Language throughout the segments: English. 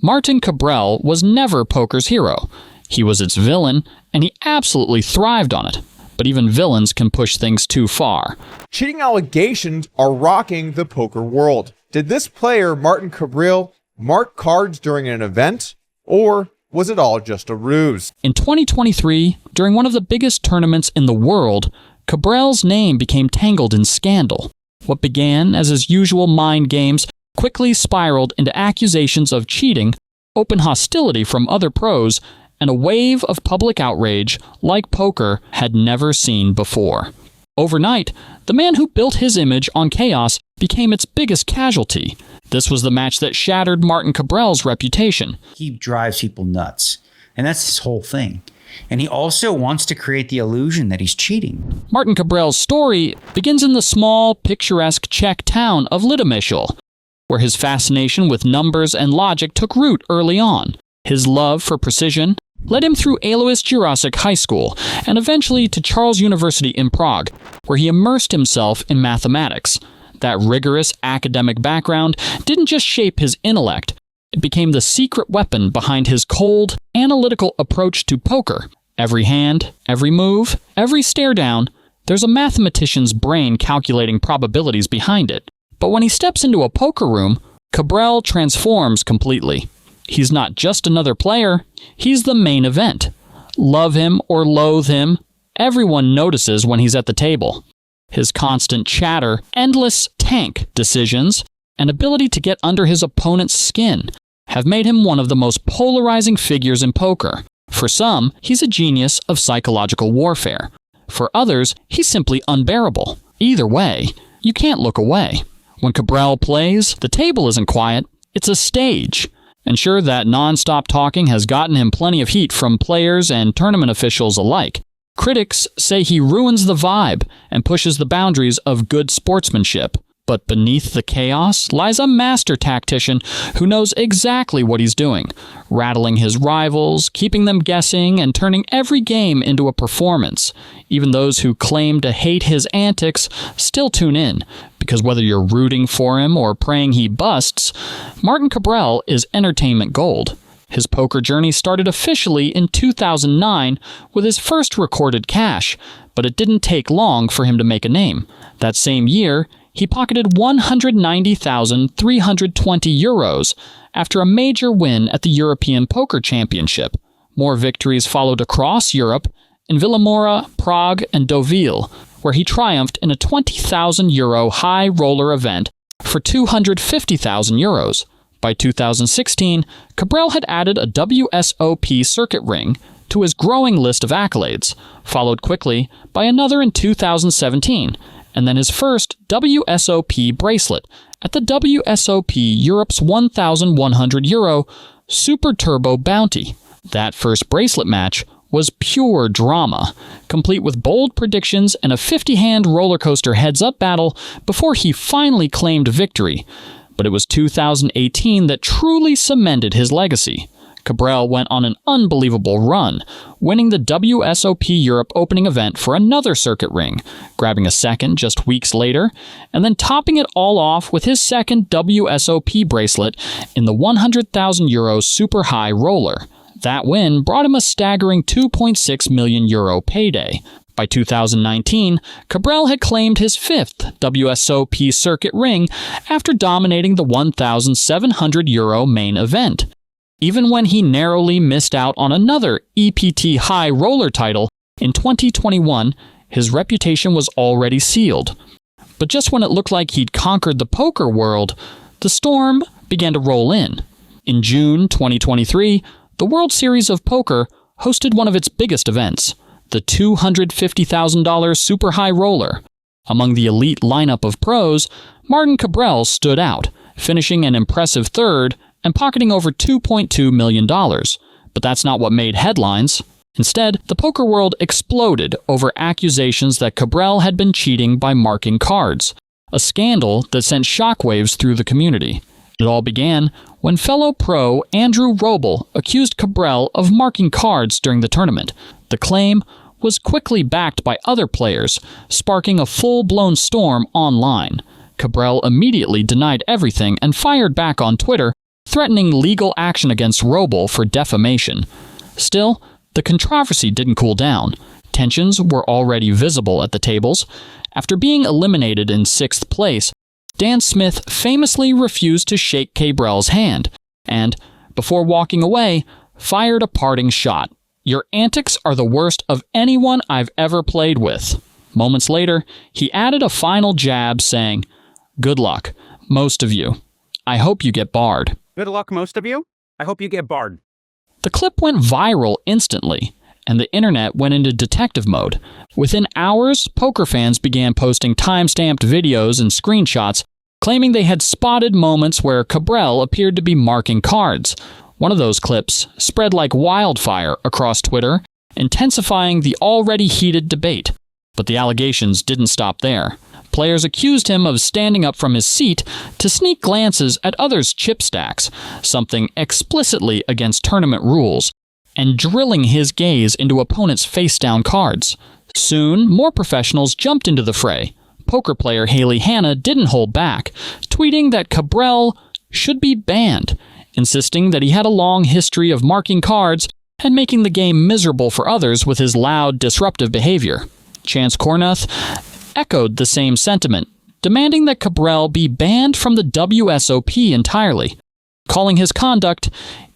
Martin Kabrhel was never poker's hero. He was its villain, and he absolutely thrived on it. But even villains can push things too far. Cheating allegations are rocking the poker world. Did this player, Martin Kabrhel, mark cards during an event? Or was it all just a ruse? In 2023, during one of the biggest tournaments in the world, Kabrhel's name became tangled in scandal. What began as his usual mind games quickly spiraled into accusations of cheating, open hostility from other pros, and a wave of public outrage like poker had never seen before. Overnight, the man who built his image on chaos became its biggest casualty. This was the match that shattered Martin Kabrhel's reputation. He drives people nuts, and that's his whole thing. And he also wants to create the illusion that he's cheating. Martin Kabrhel's story begins in the small, picturesque Czech town of Litomyšl, where his fascination with numbers and logic took root early on. His love for precision led him through Alois Jurasik High School and eventually to Charles University in Prague, where he immersed himself in mathematics. That rigorous academic background didn't just shape his intellect, it became the secret weapon behind his cold, analytical approach to poker. Every hand, every move, every stare down, there's a mathematician's brain calculating probabilities behind it. But when he steps into a poker room, Kabrhel transforms completely. He's not just another player, he's the main event. Love him or loathe him, everyone notices when he's at the table. His constant chatter, endless tank decisions, and ability to get under his opponent's skin have made him one of the most polarizing figures in poker. For some, he's a genius of psychological warfare. For others, he's simply unbearable. Either way, you can't look away. When Kabrhel plays, the table isn't quiet, it's a stage. And sure, that non-stop talking has gotten him plenty of heat from players and tournament officials alike. Critics say he ruins the vibe and pushes the boundaries of good sportsmanship. But beneath the chaos lies a master tactician who knows exactly what he's doing, rattling his rivals, keeping them guessing, and turning every game into a performance. Even those who claim to hate his antics still tune in, because whether you're rooting for him or praying he busts, Martin Kabrhel is entertainment gold. His poker journey started officially in 2009 with his first recorded cash, but it didn't take long for him to make a name. That same year, he pocketed 190,320 euros after a major win at the European Poker Championship. More victories followed across Europe, in Villamoura, Prague, and Deauville, where he triumphed in a 20,000 euro high roller event for 250,000 euros. By 2016, Kabrhel had added a WSOP circuit ring to his growing list of accolades, followed quickly by another in 2017, and then his first WSOP bracelet at the WSOP Europe's 1,100 euro Super Turbo Bounty. That first bracelet match was pure drama, complete with bold predictions and a 50-hand roller coaster heads-up battle before he finally claimed victory. But it was 2018 that truly cemented his legacy. Kabrhel went on an unbelievable run, winning the WSOP Europe opening event for another circuit ring, grabbing a second just weeks later, and then topping it all off with his second WSOP bracelet in the 100,000 euro super high roller. That win brought him a staggering 2.6 million euro payday. By 2019, Kabrhel had claimed his fifth WSOP circuit ring after dominating the 1,700 euro main event. Even when he narrowly missed out on another EPT high roller title in 2021, his reputation was already sealed. But just when it looked like he'd conquered the poker world, the storm began to roll in. In June 2023, the World Series of Poker hosted one of its biggest events, the $250,000 Super High Roller. Among the elite lineup of pros, Martin Kabrhel stood out, finishing an impressive third and pocketing over $2.2 million. But that's not what made headlines. Instead, the poker world exploded over accusations that Kabrhel had been cheating by marking cards, a scandal that sent shockwaves through the community. It all began when fellow pro Andrew Roble accused Kabrhel of marking cards during the tournament. The claim was quickly backed by other players, sparking a full-blown storm online. Kabrhel immediately denied everything and fired back on Twitter, threatening legal action against Roble for defamation. Still, the controversy didn't cool down. Tensions were already visible at the tables. After being eliminated in 6th place, Dan Smith famously refused to shake Kabrhel's hand and, before walking away, fired a parting shot. "Your antics are the worst of anyone I've ever played with." Moments later, he added a final jab saying, "Good luck, most of you. I hope you get barred." Good luck, most of you. I hope you get barred. The clip went viral instantly, and the internet went into detective mode. Within hours, poker fans began posting time-stamped videos and screenshots, claiming they had spotted moments where Kabrhel appeared to be marking cards. One of those clips spread like wildfire across Twitter, intensifying the already heated debate. But the allegations didn't stop there. Players accused him of standing up from his seat to sneak glances at others' chip stacks, something explicitly against tournament rules, and drilling his gaze into opponents' face-down cards. Soon, more professionals jumped into the fray. Poker player Haley Hanna didn't hold back, tweeting that Kabrhel should be banned, insisting that he had a long history of marking cards and making the game miserable for others with his loud, disruptive behavior. Chance Kornuth echoed the same sentiment, demanding that Kabrhel be banned from the WSOP entirely, calling his conduct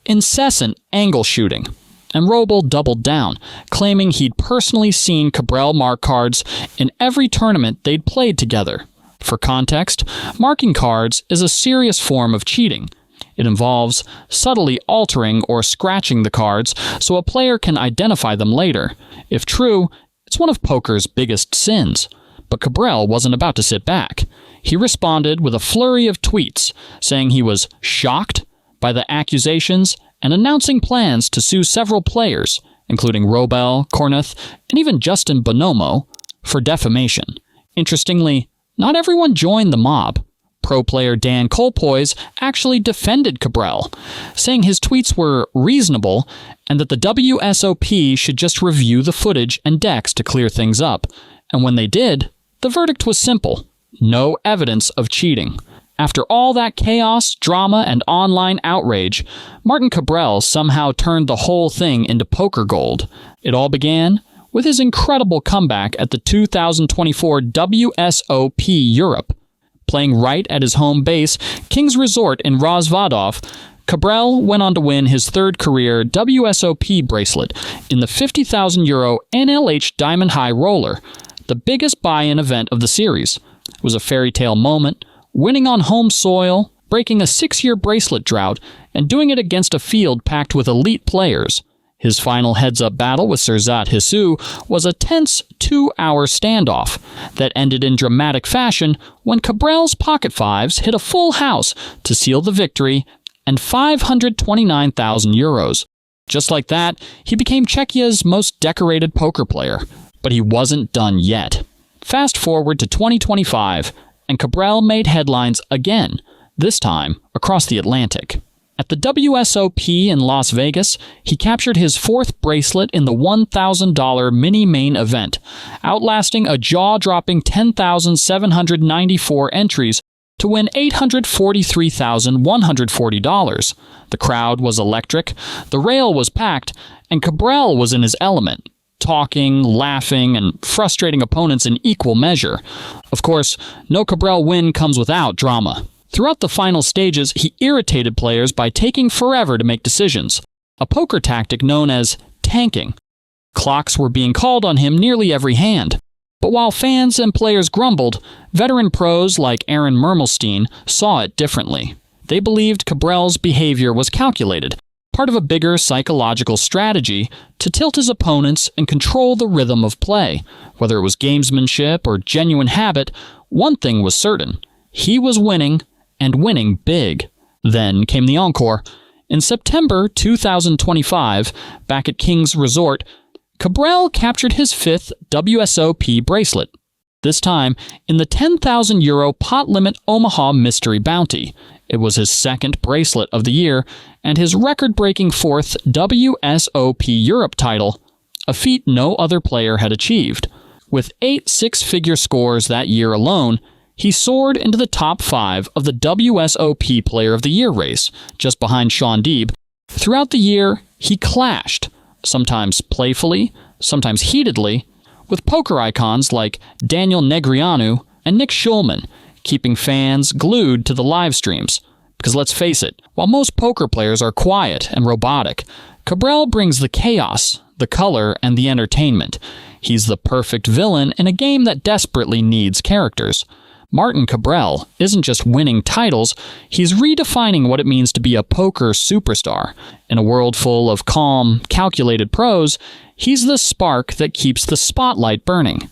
incessant angle shooting. And Roble doubled down, claiming he'd personally seen Kabrhel mark cards in every tournament they'd played together. For context, marking cards is a serious form of cheating. It involves subtly altering or scratching the cards so a player can identify them later. If true, it's one of poker's biggest sins. But Kabrhel wasn't about to sit back. He responded with a flurry of tweets, saying he was shocked by the accusations and announcing plans to sue several players, including Roble, Kornuth, and even Justin Bonomo, for defamation. Interestingly, not everyone joined the mob. Pro player Dan Colpoys actually defended Kabrhel, saying his tweets were reasonable and that the WSOP should just review the footage and decks to clear things up. And when they did, the verdict was simple: no evidence of cheating. After all that chaos, drama, and online outrage, Martin Kabrhel somehow turned the whole thing into poker gold. It all began with his incredible comeback at the 2024 WSOP Europe. Playing right at his home base, King's Resort in Rozvadov, Kabrhel went on to win his third career WSOP bracelet in the €50,000 NLH Diamond High Roller, the biggest buy-in event of the series. It was a fairy tale moment, winning on home soil, breaking a 6-year bracelet drought, and doing it against a field packed with elite players. His final heads-up battle with Sirzat Hisu was a tense 2-hour standoff that ended in dramatic fashion when Kabrhel's pocket fives hit a full house to seal the victory and €529,000. Just like that, he became Czechia's most decorated poker player. But he wasn't done yet. Fast forward to 2025, and Kabrhel made headlines again, this time across the Atlantic. At the WSOP in Las Vegas, he captured his 4th bracelet in the $1,000 mini-main event, outlasting a jaw-dropping 10,794 entries to win $843,140. The crowd was electric, the rail was packed, and Kabrhel was in his element, talking, laughing, and frustrating opponents in equal measure. Of course, no Kabrhel win comes without drama. Throughout the final stages, he irritated players by taking forever to make decisions, a poker tactic known as tanking. Clocks were being called on him nearly every hand. But while fans and players grumbled, veteran pros like Aaron Mermelstein saw it differently. They believed Kabrhel's behavior was calculated, part of a bigger psychological strategy to tilt his opponents and control the rhythm of play. Whether it was gamesmanship or genuine habit, one thing was certain: he was winning, and winning big. Then came the encore. In September 2025, back at King's Resort, Kabrhel captured his 5th WSOP bracelet, this time in the €10,000 pot limit Omaha Mystery Bounty. It was his 2nd bracelet of the year and his record-breaking 4th WSOP Europe title, a feat no other player had achieved. With 8 six-figure scores that year alone, He soared into the top 5 of the WSOP Player of the Year race, just behind Sean Deeb. Throughout the year, he clashed, sometimes playfully, sometimes heatedly, with poker icons like Daniel Negreanu and Nick Schulman, keeping fans glued to the live streams. Because let's face it, while most poker players are quiet and robotic, Kabrhel brings the chaos, the color, and the entertainment. He's the perfect villain in a game that desperately needs characters. Martin Kabrhel isn't just winning titles, he's redefining what it means to be a poker superstar. In a world full of calm, calculated pros, he's the spark that keeps the spotlight burning.